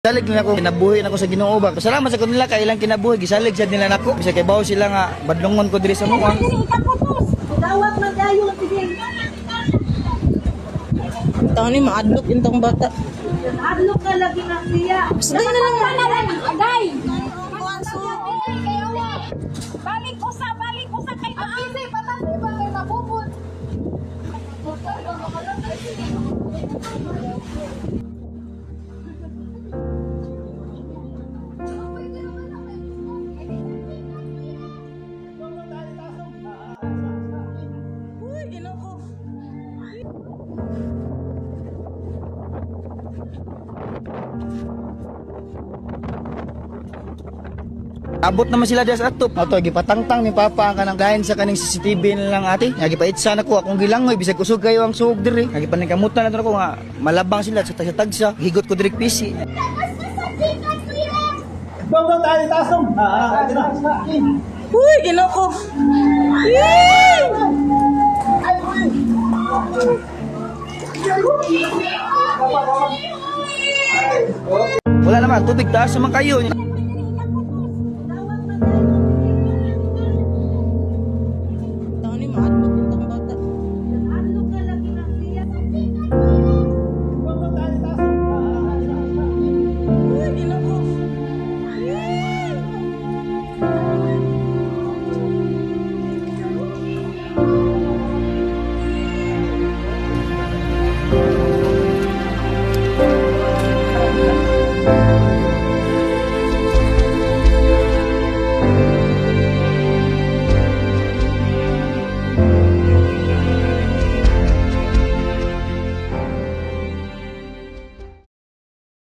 Gisalig nila ko, kinabuhi na ko sa Ginoo ba. Salamat sa kanila kay ilang kinabuhi, gisalig sad nila nako. Bisa kay bawo sila nga badlongon ko diri sa muang. Dawat man dayo sige. Taon ni maadlok intong bata. Adlok ka lagi na siya. Sige na lang. Agay. Balik ko sa kay Paisay patani ba kay mabubod. Uy, ginoo. Abot naman sila diya sa atop. Ato gipatangtang ni Papa ang kanang dahin sa kaning CCTV nilang ate. Nga gipaitsa na ko akong gilangoy bisag kusog kayo ang suog diri. Nga gipaningkamutan na ko nga malabang sila sa tagsa. Higot ko diri PC. Bang tayo tasong. Uy, ginoo. Wala naman tubig taas naman kayo.